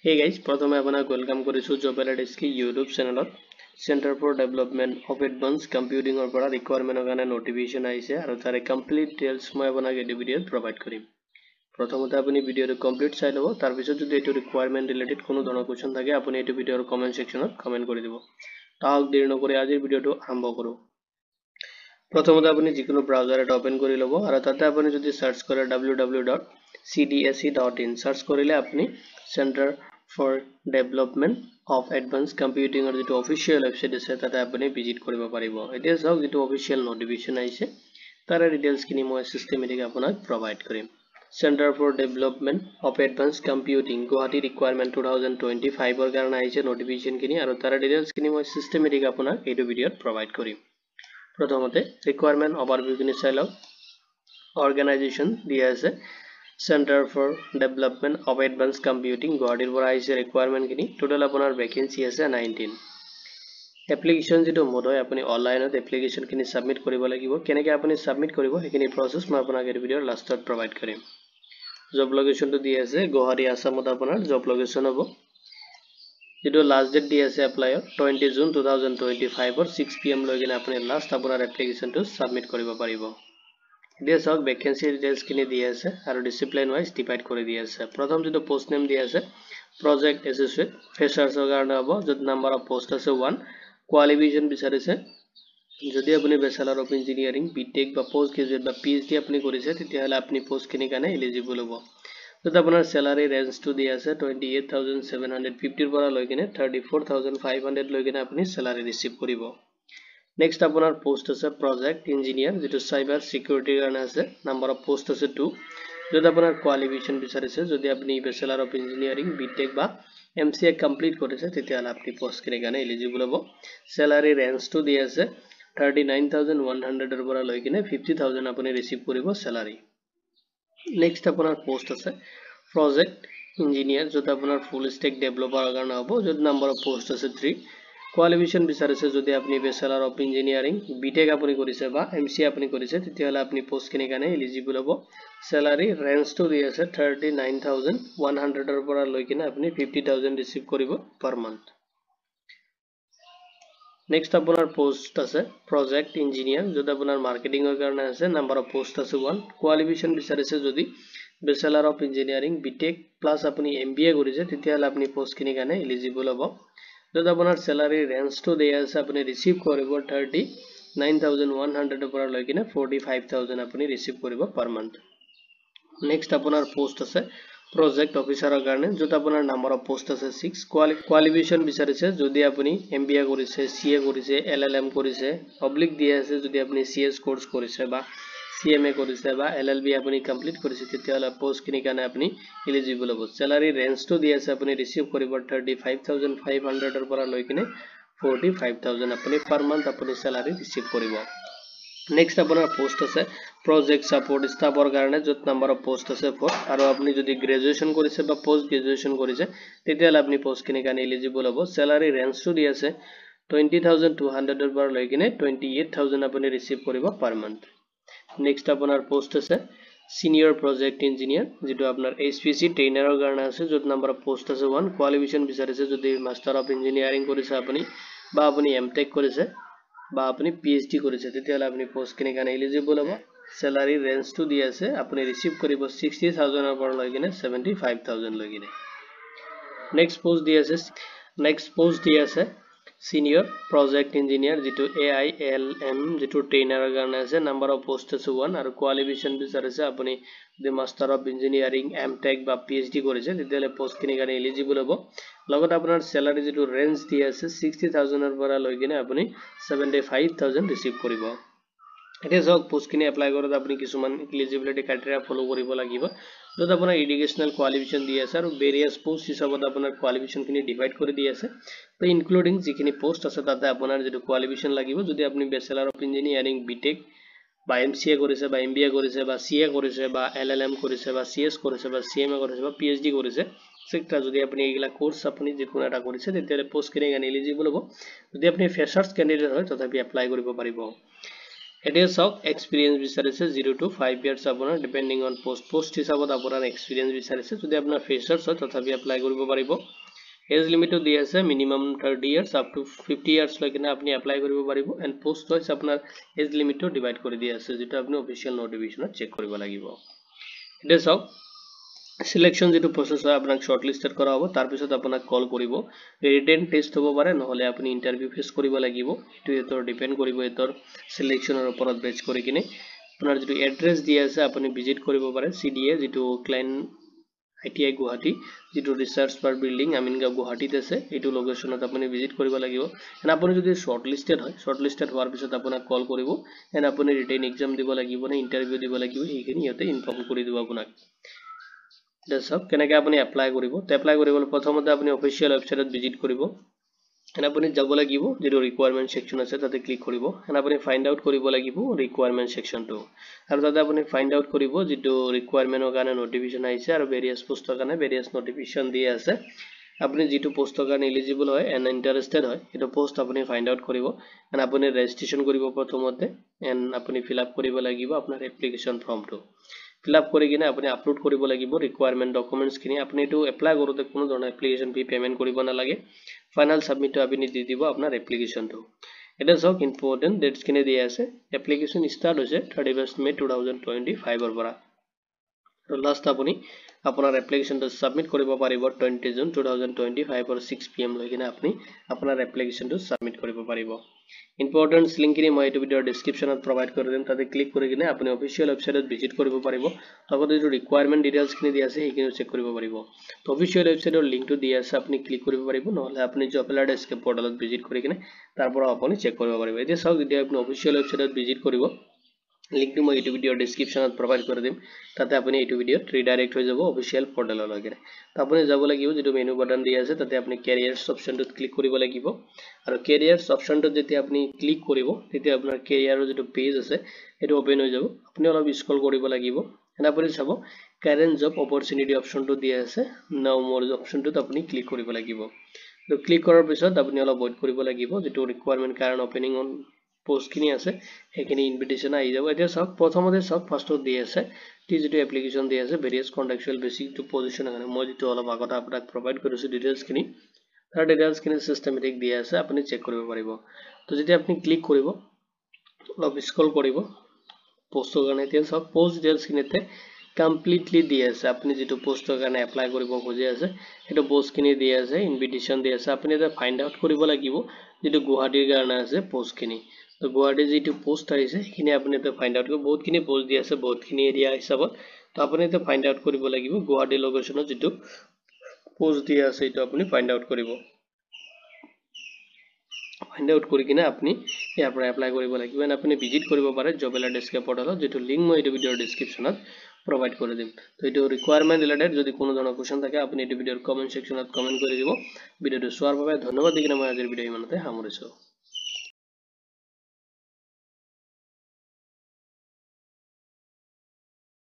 Hey guys, प्रथमे आपनाक welcome करिसु जॉब एलाइट्स की YouTube चैनलत centre for development of advance computing और পৰা रिक्वायरमेंट কাৰণে নোটিফিকেশন আইছে আৰু তাৰে কমপ্লিট ডিটেইলছ মই আপোনাক এই ভিডিঅ'ত প্ৰভাইড কৰিম। প্ৰথমতে আপুনি ভিডিঅ'টো কমপ্লিট চাই লব, তাৰ পিছত যদি এটো ৰিকুৱাৰমেন্ট ৰিলেটেড কোনো ধৰণৰ কোৱেশ্চন থাকে আপুনি এটো ভিডিঅ'ৰ কমেন্ট সেকশনত কমেন্ট কৰি দিব। তাহক দেৰি নকৰি আজিৰ ভিডিঅ'টো আৰম্ভ কৰো। প্ৰথমতে আপুনি যিকোনো ব্ৰাউজাৰ এটা ওপেন কৰি লব আৰু তাতে আপুনি যদি সাৰ্চ কৰে www.cdse.in সাৰ্চ কৰিলে আপুনি centre for development of advance computing or যেটো অফিশিয়াল ওয়েবসাইট আছে তাতে আপুনি ভিজিট কৰিব পাৰিব। এতিয়া চাওক যেটো অফিশিয়াল নোটিফিকেশন আহিছে তাৰ ডিটেইলছ কিনি মই সিস্টেমেটিক আপোনাক প্ৰভাইড কৰিম। Centre for development of advance computing Guwahati recruitment 2025 ৰ কাৰণে আহিছে নোটিফিকেশন কিনি আৰু তাৰ ডিটেইলছ কিনি মই সিস্টেমেটিক আপোনাক এইটো ভিডিঅ'ত প্ৰভাইড কৰিম। প্ৰথমতে ৰিকুৱাৰমেন্ট ওভাৰভিউ কিনি চাই লওক। অৰ্গানাইজেশ্যন দিয়া আছে Center for Development of Advanced Computing গুৱাহাটীৰ পৰা আহিছে ৰিকুৱাৰমেন্ট কিনি। টোটাল আপোনাৰ ভ্যাকেন্সি আছে 19। এপ্লিকেশন যেটো মোড হয় আপুনি অনলাইনত এপ্লিকেশন কিনি সাবমিট কৰিব লাগিব। কেনেকৈ আপুনি সাবমিট কৰিব হেখিনি প্ৰসেস মই আপোনাক এই ভিডিঅ'ৰ লাষ্টত প্ৰভাইড কৰিম। জব লোকেশনটো দিয়া আছে গুৱাহাটী আসামত আপোনাৰ জব লোকেশন হ'ব। যেটো লাষ্ট ডেট দিয়া আছে এপ্লাইৰ 20 জুন 2025 ৰ 6 pm লৈ কিনে আপুনি লাষ্ট আপোনাৰ এপ্লিকেশনটো সাবমিট কৰিব পাৰিব। দিয়া সক ভ্যাকেন্সি ডিটেইলছ কিনি দিয়া আছে আৰু ডিসিপ্লিন ওয়াইজ ডিভাইড কৰি দিয়া আছে। প্ৰথম যেটো পোষ্ট নেম দিয়া আছে প্ৰজেক্ট এসোসিয়েট ফ্ৰেছাৰ্ছৰ কাৰণে হ'ব, যত নাম্বাৰ অফ পোষ্ট আছে 1। কোৱালিফিকেশন বিচাৰিছে যদি আপুনি ব্যাচেলাৰ অফ ইঞ্জিনিয়াৰিং বিটেক বা পোষ্ট গ্ৰেজুৱেট বা পিএইচডি আপুনি কৰিছে তেতিয়াহলে আপুনি পোষ্ট কিনি কাৰণে এলিজিবল হ'ব। যত আপোনাৰ স্যালাৰি ৰেঞ্জটো দিয়া আছে 28750 ৰ পৰা লৈ কিনে 34500 লৈ কিনে আপুনি স্যালাৰি ৰিসিভ কৰিব। Next আপোনাৰ পোষ্ট আছে প্ৰজেক্ট ইঞ্জিনিয়াৰ যেটো সাইবাৰ সিকিউৰিটিৰ কাৰণে আছে, নাম্বাৰ অফ পোষ্ট আছে 2। যত আপোনাৰ কোৱালিফিকেশন বিচাৰিছে যদি আপুনি ব্যাচেলাৰ অফ ইঞ্জিনিয়াৰিং বিটেক বা এমসিএ কমপ্লিট কৰিছে তেতিয়াহলে আপুনি পোষ্ট কিনি কাৰণে এলিজিবল হ'ব। স্যালাৰি ৰেঞ্জটো দিয়া আছে 39100 ৰ পৰা লৈ কিনে 50000 আপুনি ৰিসিভ কৰিব স্যালাৰি। নেক্সট আপোনাৰ পোষ্ট আছে প্ৰজেক্ট ইঞ্জিনিয়াৰ যত আপোনাৰ ফুল স্ট্যাক ডেভেলপাৰৰ কাৰণে হ'ব, যত নাম্বাৰ অফ পোষ্ট আছে 3। কোৱালিফিকেশন বিচাৰিছে যদি আপুনি ব্যাচেলাৰ অফ ইঞ্জিনিয়াৰিং বিটেক আপুনি কৰিছে বা এমসিএ আপুনি কৰিছে তেতিয়াহলে আপুনি পোষ্ট কিনি কাৰণে এলিজিবল হ'ব। স্যালাৰি ৰেঞ্জটো দি আছে 39100 ৰ পৰা লৈ কিনে আপুনি 50000 ৰিসিভ কৰিব পাৰ মান্থ। নেক্সট আপোনাৰ পোষ্ট আছে প্ৰজেক্ট ইঞ্জিনিয়াৰ যত আপোনাৰ মাৰ্কেটিংৰ কাৰণে আছে, নাম্বাৰ অফ পোষ্ট আছে 1। কোৱালিফিকেশন বিচাৰিছে যদি ব্যাচেলাৰ অফ ইঞ্জিনিয়াৰিং বিটেক প্লাস আপুনি এমবিএ কৰিছে তেতিয়াহলে আপুনি পোষ্ট কিনি কাৰণে এলিজিবল হ'ব। যত আপোনাৰ স্যালাৰি ৰেঞ্জটো দিয়া আছে আপুনি ৰিসিভ কৰিব 39100 ৰ পৰা লৈ কিনে 45000 আপুনি ৰিসিভ কৰিব পাৰ মান্থ। নেক্সট আপোনাৰ পোষ্ট আছে প্ৰজেক্ট অফিচাৰৰ কাৰণে যত আপোনাৰ নাম্বাৰ অফ পোষ্ট আছে 6। কোৱালিফিকেশন বিচাৰিছে যদি আপুনি এমবিএ কৰিছে সিএ কৰিছে এলএলএম কৰিছে অবলিক দিয়া আছে যদি আপুনি সিএস কোৰ্স কৰিছে বা সিএমএ কৰিছে বা এলএলবি আপুনি কমপ্লিট কৰিছে তেতিয়াহলে পোষ্ট কিনি কাৰণে আপুনি এলিজিবল হ'ব। স্যালাৰি ৰেঞ্জটো দি আছে আপুনি ৰিসিভ কৰিব 35500 ৰ পৰা লৈ কিনে 45000 আপুনি পাৰ মান্থ আপুনি স্যালাৰি ৰিসিভ কৰিব। নেক্সট আপোনাৰ পোষ্ট আছে প্ৰজেক্ট সাপোৰ্ট স্টাফৰ কাৰণে যত নাম্বাৰ অফ পোষ্ট আছে 4 আৰু আপুনি যদি গ্ৰেজুৱেচন কৰিছে বা পোষ্ট গ্ৰেজুৱেচন কৰিছে তেতিয়াহলে আপুনি পোষ্ট কিনি কাৰণে এলিজিবল হ'ব। স্যালাৰি ৰেঞ্জটো দি আছে 20200 ৰ পৰা লৈ কিনে 28000 আপুনি ৰিসিভ কৰিব পাৰ মান্থ। নেক্সট আপোনাৰ পোষ্ট আছে সিনিয়ৰ প্ৰজেক্ট ইঞ্জিনিয়াৰ যেটো আপোনাৰ এইচপিসি ট্ৰেইনাৰৰ কাৰণে আছে, যত নাম্বাৰ অফ পোষ্ট আছে 1। কোৱালিফিকেশন বিচাৰিছে যদি মাস্টাৰ অফ ইঞ্জিনিয়াৰিং কৰিছে আপুনি বা আপুনি এমটেক কৰিছে বা আপুনি পিএইচডি কৰিছে তেতিয়াহলে আপুনি পোষ্ট কিনি কাৰণে এলিজিবল হ'ব। স্যালাৰি ৰেঞ্জটো দি আছে আপুনি ৰিসিভ কৰিব 60000 ৰ পৰা লৈ কিনে 75000 লৈ কিনে। নেক্সট পোষ্ট দি আছে সিনিয়ৰ প্ৰজেক্ট ইঞ্জিনিয়াৰ যেটো AILM যেটো ট্ৰেইনাৰৰ কাৰণে আছে, নাম্বাৰ অফ পোষ্ট আছে 1 আৰু কোৱালিফিকেশন বিচাৰিছে আপুনি যদি মাস্টাৰ অফ ইঞ্জিনিয়াৰিং এমটেক বা পিএইচডি কৰিছে তেতিয়াহলে পোষ্ট কিনি কাৰণে এলিজিবল হ'ব। লগত আপোনাৰ স্যালাৰি যেটো ৰেঞ্জ দি আছে 60000 ৰ পৰা লৈ কিনে আপুনি 75000 ৰিসিভ কৰিব। এতিয়া সক পোষ্ট কিনি এপ্লাই কৰতে আপুনি কিছুমান এলিজিবিলিটি ক্ৰাইটেৰিয়া ফলো কৰিব লাগিব, যত আপোনাৰ এডুকেশনাল কোৱালিফিকেশন দি আছে আৰু ভেৰিয়াছ পোষ্ট হিচাপত আপোনাৰ কোৱালিফিকেশন কিনি ডিভাইড কৰি দি আছে। তো ইনক্লুডিং যিখিনি পোষ্ট আছে তাতে আপোনাৰ যেটো কোৱালিফিকেশন লাগিব যদি আপুনি ব্যাচেলাৰ অফ ইঞ্জিনিয়াৰিং বিটেক বা এমসিএ কৰিছে বা এমবিএ কৰিছে বা সিএ কৰিছে বা এলএলএম কৰিছে বা সিএস কৰিছে বা সিএমএ কৰিছে বা পিএইচডি কৰিছে সেটা যদি আপুনি এইগিলা কোৰ্স আপুনি যিকোনো এটা কৰিছে তেতিয়াহলে পোষ্ট কিনি কাৰণে এলিজিবল হ'ব। যদি আপুনি ফ্ৰেছাৰ্ছ ক্যান্ডিডেট হয় তথাপি এপ্লাই কৰিব পাৰিব। এতিয়া চাওক এক্সপিৰিয়েন্স বিচাৰিছে 0 to 5 ইয়াৰ্স আপোনাৰ ডিপেন্ডিং অন পোষ্ট হিচাপত আপোনাৰ এক্সপিৰিয়েন্স বিচাৰিছে যদি আপোনাৰ ফ্ৰেচাৰ্ছ হয় তথাপি এপ্লাই কৰিব পাৰিব এজ লিমিটটো দি আছে minimum 30 years up to 50 years লৈকে আপুনি এপ্লাই কৰিব পাৰিব এন্ড পোষ্ট ওয়াইজ আপোনাৰ এজ লিমিটটো ডিভাইড কৰি দিয়া আছে যেটা আপুনি অফিচিয়েল নোটিফিকেশনত চেক কৰিব লাগিব এতিয়া চাওক সিলেকশন যেটো প্ৰসেস হয় আপোনাক শৰ্টলিস্টেড কৰা হ'ব তাৰ পিছত আপোনাক কল কৰিব ৰিটেন টেষ্ট হ'ব পাৰে নহলে আপুনি ইন্টাৰভিউ ফেস কৰিব লাগিব এটো এতৰ ডিপেন্ড কৰিব এতৰ সিলেকশনৰ ওপৰত বেচ কৰি কিনে আপোনাৰ যেটো এড্ৰেছ দিয়া আছে আপুনি ভিজিট কৰিব পাৰে CDA যেটো ক্লায়েন্ট ITI গুৱাহাটী যেটো ৰিসাৰ্চ পাৰ বিল্ডিং আমিনগাঁও গুৱাহাটীত আছে এটো লোকেশনত আপুনি ভিজিট কৰিব লাগিব এন্ড আপুনি যদি শৰ্টলিস্টেড হোৱাৰ পিছত আপোনাক কল কৰিব এন্ড আপুনি ৰিটেন এক্সাম দিব লাগিব নে ইন্টাৰভিউ দিব লাগিব এইখিনি ইয়াতে ইনফৰ্ম কৰি দিব আপোনাক দেসক কেনেকৈ আপুনি এপ্লাই কৰিব তে এপ্লাই কৰিবলৈ প্ৰথমতে আপুনি অফিচিয়েল ওয়েবসাইটত ভিজিট কৰিব এন্ড আপুনি যাব লাগিব যেটো ৰিকোয়াৰমেন্ট সেকশন আছে তাতে ক্লিক কৰিব এন্ড আপুনি ফাইন্ড আউট কৰিব লাগিব ৰিকোয়াৰমেন্ট সেকশনটো আৰু তাতে আপুনি ফাইন্ড আউট কৰিব যেটো ৰিকোয়াৰমেন্টৰ কাৰণে নোটিফিকেশন আহিছে আৰু ভেৰিয়াছ পোষ্টৰ কাৰণে ভেৰিয়াছ নোটিফিকেশন দি আছে আপুনি যেটো পোষ্টৰ কাৰণে এলিজিবল হয় এন্ড ইন্টাৰেষ্টেড হয় এটো পোষ্ট আপুনি ফাইন্ড আউট কৰিব এন্ড আপুনি ৰেজিষ্ট্ৰেচন কৰিব প্ৰথমতে এন্ড আপুনি ফিল আপ কৰিব লাগিব আপোনাৰ এপ্লিকেশন ফৰ্মটো ফিল আপ কৰি কিনে আপুনি আপলোড কৰিব লাগিব ৰিকোয়াৰমেন্ট ডকুমেন্টস খিনি আপুনি এটো এপ্লাই কৰোতে কোনো ধৰণৰ এপ্লিকেশন ফি পেমেন্ট কৰিব নালাগে ফাইনাল সাবমিট আপুনি দি দিব আপোনাৰ এপ্লিকেশনটো এটা সব ইম্পৰ্টেন্ট ডেটস খিনি দিয়া আছে এপ্লিকেশন স্টাৰ্ট হৈছে 31 মে 2025 ৰ পৰা আৰু লাষ্ট আপুনি আপোনাৰ এপ্লিকেশনটো সাবমিট কৰিব পাৰিব 20 জুন 2025 ৰ 6 pm লৈকে আপুনি আপোনাৰ এপ্লিকেশনটো সাবমিট কৰিব পাৰিব ইম্পৰ্টেন্ট লিংক খিনি মই এই ভিডিওৰ ডেসক্ৰিপচনত প্ৰভাইড কৰি দিম তাতে ক্লিক কৰি কিনে আপুনি অফিচিয়েল ওয়েবসাইটত ভিজিট কৰিব পাৰিব লগতে যে ৰিকোয়াৰমেন্ট ডিটেইলছ খিনি দিয়া আছে সেইখিনি চেক কৰিব পাৰিব তো অফিচিয়েল ওয়েবসাইটৰ লিংকটো দিয়া আছে আপুনি ক্লিক কৰিব পাৰিব নহলে আপুনি জবলাৰ ডেস্ক পৰ্টেলত ভিজিট কৰি কিনে তাৰ পৰা আপুনি চেক কৰিব পাৰিব এতিয়া চাওক যেতিয়া আপুনি অফিচিয়েল ওয়েবসাইটত ভিজিট কৰিব লিংকটো মই এই ভিডিওৰ ডেসক্ৰিপচনত প্ৰভাইড কৰি দিম তাতে আপুনি এই ভিডিওত ৰিডাইৰেক্ট হৈ যাব অফিচিয়েল পৰ্টেললৈকে তো আপুনি যাব লাগিব যেটো মেনু বাটন দিয়া আছে তাতে আপুনি কেৰিয়াৰছ অপচনটোত ক্লিক কৰিব লাগিব আৰু কেৰিয়াৰছ অপচনটোত যেতিয়া আপুনি ক্লিক কৰিব তেতিয়া আপোনাৰ কেৰিয়াৰৰ যেটো পেজ আছে এটো ওপেন হৈ যাব আপুনি অলপ স্ক্ৰল কৰিব লাগিব এন্ড আপুনি চাব কাৰেন্ট জব অপৰচুনিটি অপচনটো দিয়া আছে নাও মোৰ অপচনটোত আপুনি ক্লিক কৰিব লাগিব তো ক্লিক কৰাৰ পিছত আপুনি অলপ ওয়েট কৰিব লাগিব যেটো ৰিকোয়াৰমেন্ট কারণ ওপেনিং অন পোষ্ট খিনি আছে সেইখিনি ইনভিটেশন আহি যাব এতিয়া সব প্ৰথমতে সব ফাৰ্স্টত দি আছে টি যেটো এপ্লিকেশন দি আছে ভেৰিয়াছ কন্ট্ৰাকচুৱেল বেসিক টু পজিশন কাৰণে মই যেটো অলপ আগত আপোনাক প্ৰভাইড কৰিছো ডিটেইলছ খিনি তাৰ ডিটেইলছ খিনি সিস্টেমেটিক দি আছে আপুনি চেক কৰিব পাৰিব তো যেতিয়া আপুনি ক্লিক কৰিব অলপ স্ক্ৰল কৰিব পোষ্টৰ কাৰণে এতিয়া সব পোষ্ট ডিটেইলছ খিনিতে কমপ্লিটলি দি আছে আপুনি যেটো পোষ্টৰ কাৰণে এপ্লাই কৰিব খুজি আছে এটো পোষ্ট খিনি দি আছে ইনভিটেশন দি আছে আপুনি এটা ফাইন্ড আউট কৰিব লাগিব যেটো গুৱাহাটীৰ কাৰণে আছে পোষ্ট খিনি তো গুৱাহাটী যেটো পোষ্ট আহিছে সেইখিনি আপুনি এটা ফাইন্ড আউট কৰিব বহুত খিনি পোষ্ট দি আছে বহুত খিনি এৰিয়া হিচাপত তো আপুনি এটা ফাইন্ড আউট কৰিব লাগিব গুৱাহাটী লোকেশনত যেটো পোষ্ট দিয়া আছে এটো আপুনি ফাইন্ড আউট কৰিব ফাইন্ড আউট কৰি কিনে আপুনি ইয়াৰ পৰা এপ্লাই কৰিব লাগিব এন্ড আপুনি ভিজিট কৰিব পাৰে জবলাৰ ডেস্ক পৰ্টেলত যেটো লিংক মই এই ভিডিওৰ ডেসক্ৰিপচনত প্ৰভাইড কৰে দিম তো এটো ৰিকোয়াৰমেন্ট ৰিলেটেড যদি কোনো ধৰণৰ কোশ্চেন থাকে আপুনি এই ভিডিওৰ কমেন্ট সেকশনত কমেন্ট কৰি দিব ভিডিওটো চোৱাৰ বাবে ধন্যবাদ দিকিনে মই আজিৰ ভিডিও ইমানতে সামৰিছো